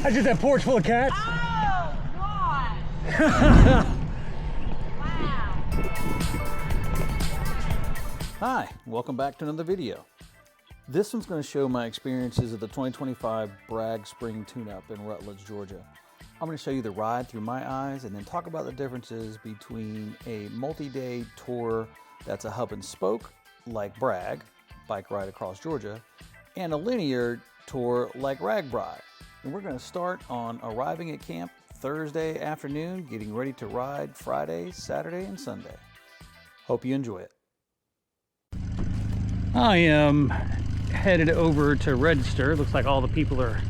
I just that porch full of cats. Oh, God. Wow. Hi, welcome back to another video. This one's going to show my experiences of the 2025 Bragg Spring Tune-Up in Rutledge, Georgia. I'm going to show you the ride through my eyes and then talk about the differences between a multi-day tour that's a hub and spoke, like Bragg, bike ride across Georgia, and a linear tour like RAGBRAI. And we're going to start on arriving at camp Thursday afternoon, getting ready to ride Friday, Saturday, and Sunday. Hope you enjoy it. I am headed over to register. Looks like all the people are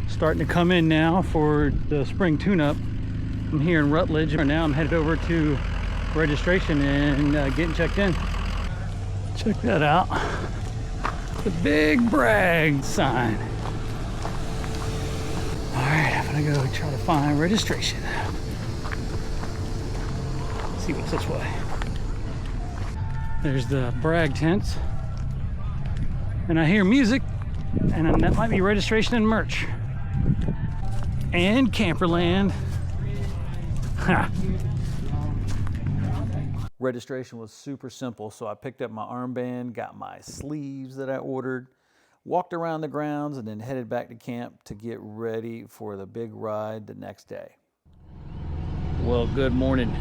starting to come in now for the spring tune-up. I'm here in Rutledge, and now I'm headed over to registration and getting checked in. Check that out. The big Bragg sign. All right, I'm gonna go try to find registration. Let's see what's this way. There's the Bragg tents. And I hear music, and that might be registration and merch. And Camperland. Ha. Registration was super simple, so I picked up my armband, got my sleeves that I ordered, walked around the grounds, and then headed back to camp to get ready for the big ride the next day. Well, good morning.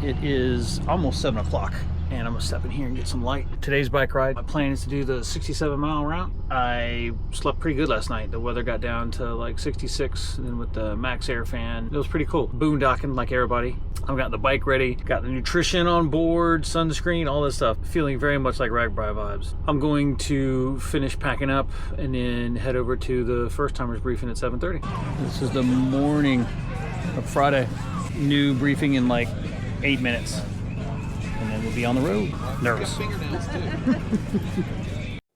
It is almost 7 o'clock. And I'm gonna step in here and get some light. Today's bike ride, my plan is to do the 67-mile route. I slept pretty good last night. The weather got down to like 66, and with the Max Air fan, it was pretty cool. Boondocking like everybody. I've got the bike ready, got the nutrition on board, sunscreen, all this stuff. Feeling very much like RAGBRAI vibes. I'm going to finish packing up and then head over to the first timers briefing at 7:30. This is the morning of Friday. New briefing in like 8 minutes. And then we'll be on the road. Nervous.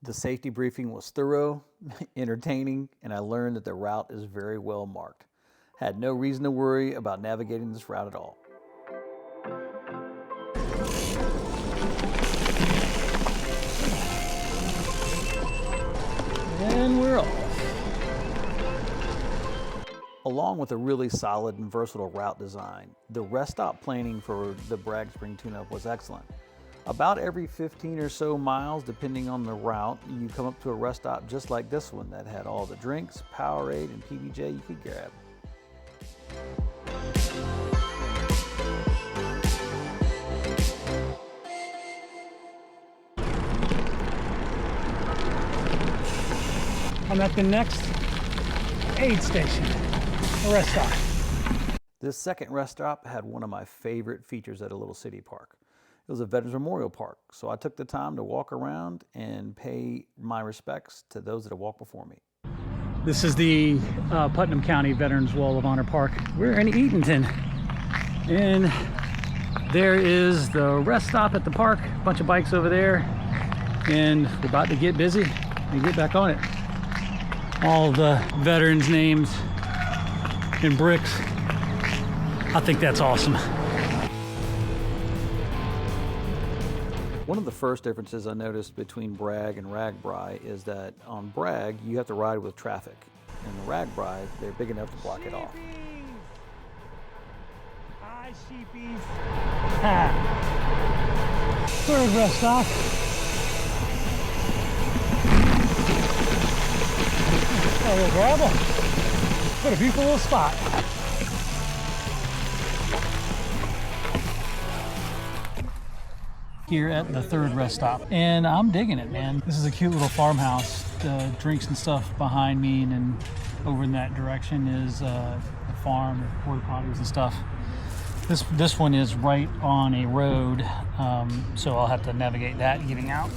The safety briefing was thorough, entertaining, and I learned that the route is very well marked. Had no reason to worry about navigating this route at all. And we're off. Along with a really solid and versatile route design, the rest stop planning for the Bragg Spring Tune-Up was excellent. About every 15 or so miles, depending on the route, you come up to a rest stop just like this one that had all the drinks, Powerade, and PBJ you could grab. I'm at the next aid station. Rest stop. This second rest stop had one of my favorite features at a little city park. It was a Veterans Memorial Park, so I took the time to walk around and pay my respects to those that have walked before me. This is the Putnam County Veterans Wall of Honor Park. We're in Eatonton, and there is the rest stop at the park. A bunch of bikes over there, and we're about to get busy and get back on it. All the veterans' names in bricks. I think that's awesome. One of the first differences I noticed between Bragg and RAGBRAI is that on Bragg, you have to ride with traffic. In the RAGBRAI, they're big enough to block it off. Hi, sheepies. Ha. Third rest stop. Oh, we'll grab them. What a beautiful little spot. Here at the third rest stop, and I'm digging it, man. This is a cute little farmhouse. The drinks and stuff behind me, and then over in that direction is a farm with porta potties and stuff. This one is right on a road, so I'll have to navigate that getting out,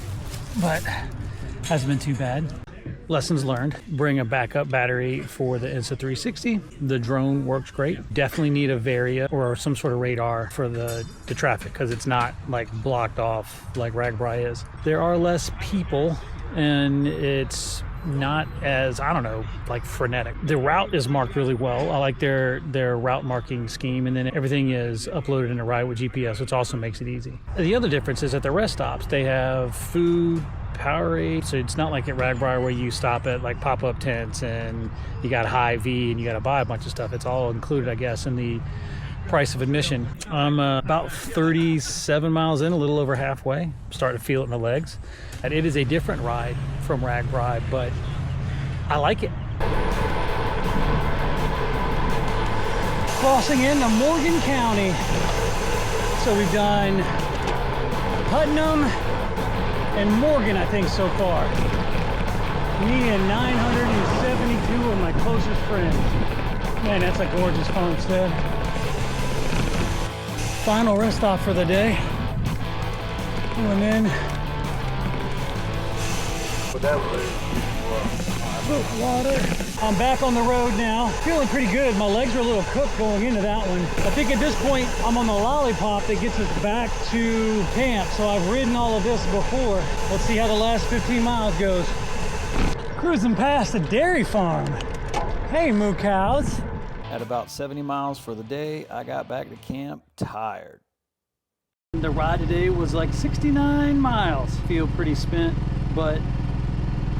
but hasn't been too bad. Lessons learned: bring a backup battery for the Insta360. The drone works great. Definitely need a Varia or some sort of radar for the traffic, because it's not like blocked off like RAGBRAI is. There are less people, and it's not as, I don't know, like frenetic. The route is marked really well. I like their route marking scheme, and then everything is uploaded in a ride with GPS, which also makes it easy. The other difference is at the rest stops, they have food, Powerade. So it's not like at RAGBRAI where you stop at like pop-up tents and you got a high V and you got to buy a bunch of stuff. It's all included, I guess, in the price of admission. I'm about 37 miles in, a little over halfway. I'm starting to feel it in the legs. And it is a different ride from RAGBRAI, but I like it. Crossing into Morgan County. So we've done Putnam and Morgan, I think, so far. Me and 972 of my closest friends. Man, that's a gorgeous homestead. Final rest stop for the day. Going in. Water. I'm back on the road now. Feeling pretty good. My legs are a little cooked going into that one. I think at this point I'm on the lollipop that gets us back to camp. So I've ridden all of this before. Let's see how the last 15 miles goes. Cruising past the dairy farm. Hey, moo cows. At about 70 miles for the day, I got back to camp tired. The ride today was like 69 miles. Feel pretty spent, but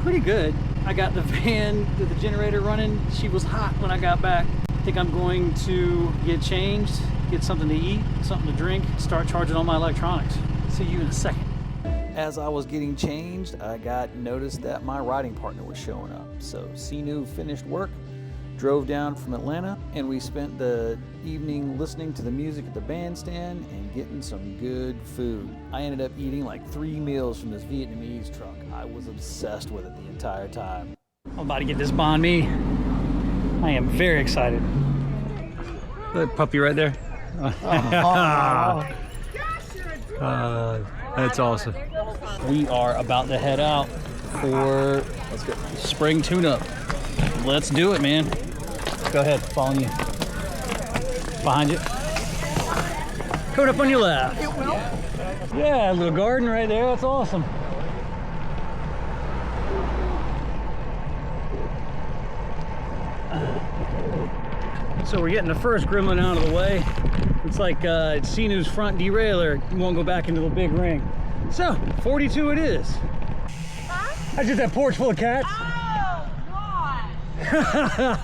pretty good. I got the van, the generator running. She was hot when I got back. I think I'm going to get changed, get something to eat, something to drink, start charging all my electronics. See you in a second. As I was getting changed, I got noticed that my riding partner was showing up. So Sinu finished work, drove down from Atlanta, and we spent the evening listening to the music at the bandstand and getting some good food. I ended up eating like 3 meals from this Vietnamese truck. I was obsessed with it the entire time. I'm about to get this banh mi. I am very excited. That puppy right there. That's awesome. We are about to head out for spring tune-up. Let's do it, man. Go ahead, following you. Behind you. Coming up on your left. It will. Yeah, a little garden right there. That's awesome. So we're getting the first gremlin out of the way. It's like it's Sinu's front derailleur. You won't go back into the big ring. So 42 it is. Huh? That's just that porch full of cats. Oh, God. Wow.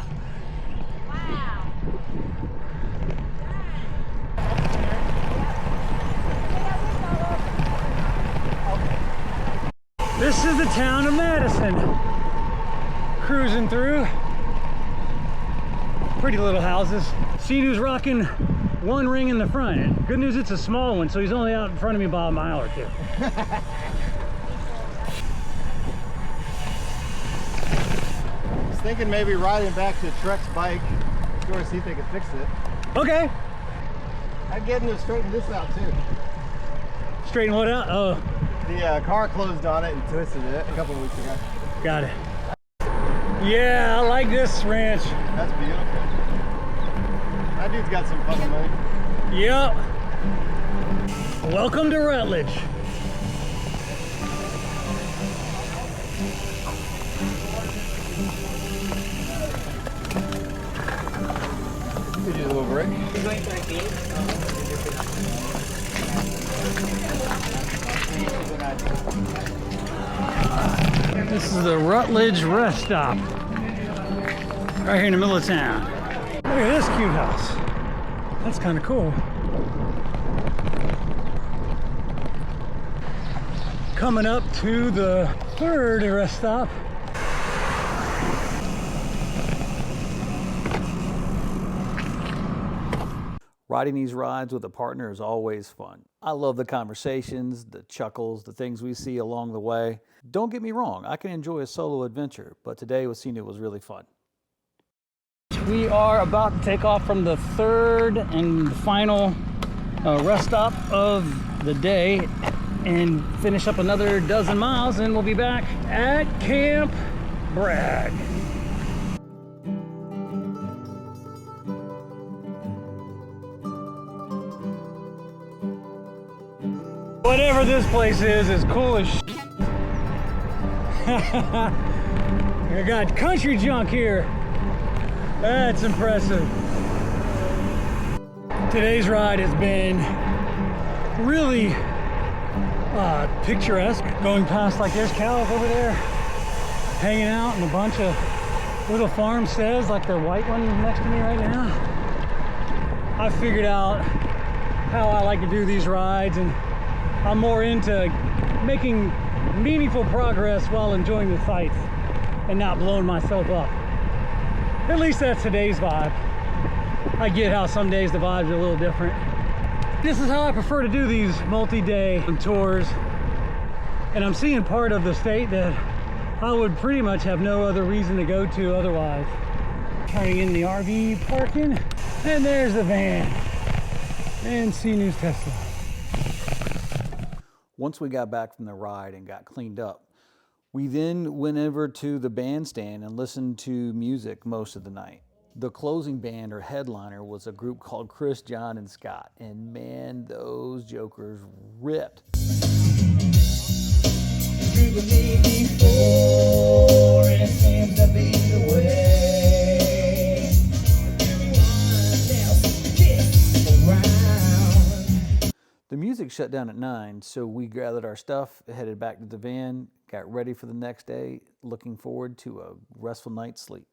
This is the town of Madison. Cruising through. Pretty little houses. Sinu's rocking one ring in the front. Good news, it's a small one, so he's only out in front of me by a mile or two. I was thinking maybe riding back to Trek's bike store to see if they could fix it. Okay. I'd get him to straighten this out too. Straighten what out? Oh, The car closed on it and twisted it a couple of weeks ago. got it. Yeah, I like this ranch. That's beautiful. That dude's got some fucking money. Yep. Welcome to Rutledge. Could do a little break. This is the Rutledge rest stop. Right here in the middle of town. Look at this cute house. That's kind of cool. Coming up to the third rest stop. Riding these rides with a partner is always fun. I love the conversations, the chuckles, the things we see along the way. Don't get me wrong, I can enjoy a solo adventure, but today with Sinu was really fun. We are about to take off from the third and final rest stop of the day and finish up another dozen miles, and we'll be back at Camp Bragg. Whatever this place is cool as shit. I got country junk here. That's impressive. Today's ride has been really picturesque. Going past, like, there's cows over there hanging out in a bunch of little farmsteads, like the white one next to me right now. I figured out how I like to do these rides, and I'm more into making meaningful progress while enjoying the sights and not blowing myself up. At least that's today's vibe. I get how some days the vibes are a little different. This is how I prefer to do these multi-day tours, and I'm seeing part of the state that I would pretty much have no other reason to go to otherwise. Turning in the RV parking, and there's the van, and CNews Tesla. Once we got back from the ride and got cleaned up, we then went over to the bandstand and listened to music most of the night. The closing band or headliner was a group called Chris, John, and Scott, and man, those jokers ripped. The music shut down at 9, so we gathered our stuff, headed back to the van, got ready for the next day, looking forward to a restful night's sleep.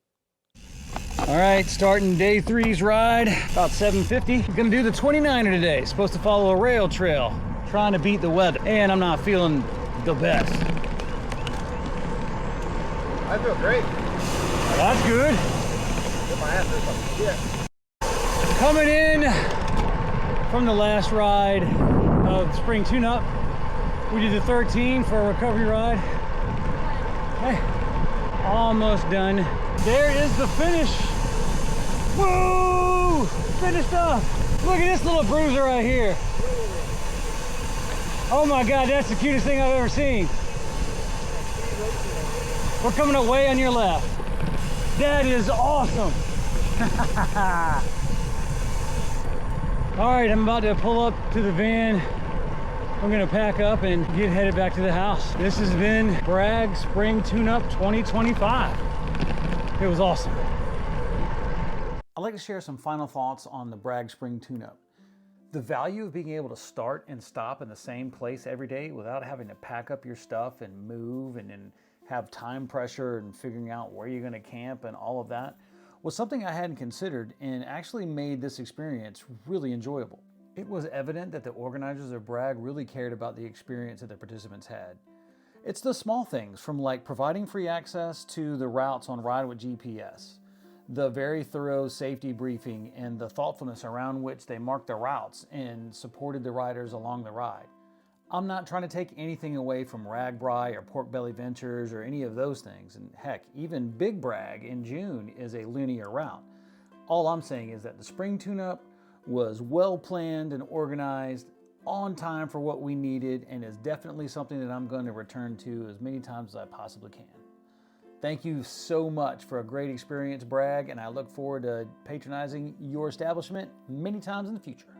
All right, starting day 3's ride, about 7:50. We're gonna do the 29er today. Supposed to follow a rail trail, trying to beat the weather. And I'm not feeling the best. I feel great. That's good. Get my ass in some shit. Coming in from the last ride of Spring Tune-Up, we did the 13 for a recovery ride. Hey, almost done. There is the finish. Woo! Finished up. Look at this little bruiser right here. Oh my God, that's the cutest thing I've ever seen. We're coming up way on your left. That is awesome. All right, I'm about to pull up to the van. I'm gonna pack up and get headed back to the house. This has been Bragg Spring Tune-Up 2025. It was awesome. I'd like to share some final thoughts on the Bragg Spring Tune-Up. The value of being able to start and stop in the same place every day without having to pack up your stuff and move and then have time pressure and figuring out where you're gonna camp and all of that was something I hadn't considered and actually made this experience really enjoyable. It was evident that the organizers of Bragg really cared about the experience that the participants had. It's the small things, from like providing free access to the routes on Ride with GPS, the very thorough safety briefing and the thoughtfulness around which they marked the routes and supported the riders along the ride. I'm not trying to take anything away from RAGBRAI or Pork Belly Ventures or any of those things, and heck, even Big Bragg in June is a linear route. All I'm saying is that the Spring Tune-Up was well planned and organized, on time for what we needed, and is definitely something that I'm going to return to as many times as I possibly can. Thank you so much for a great experience, Bragg, and I look forward to patronizing your establishment many times in the future.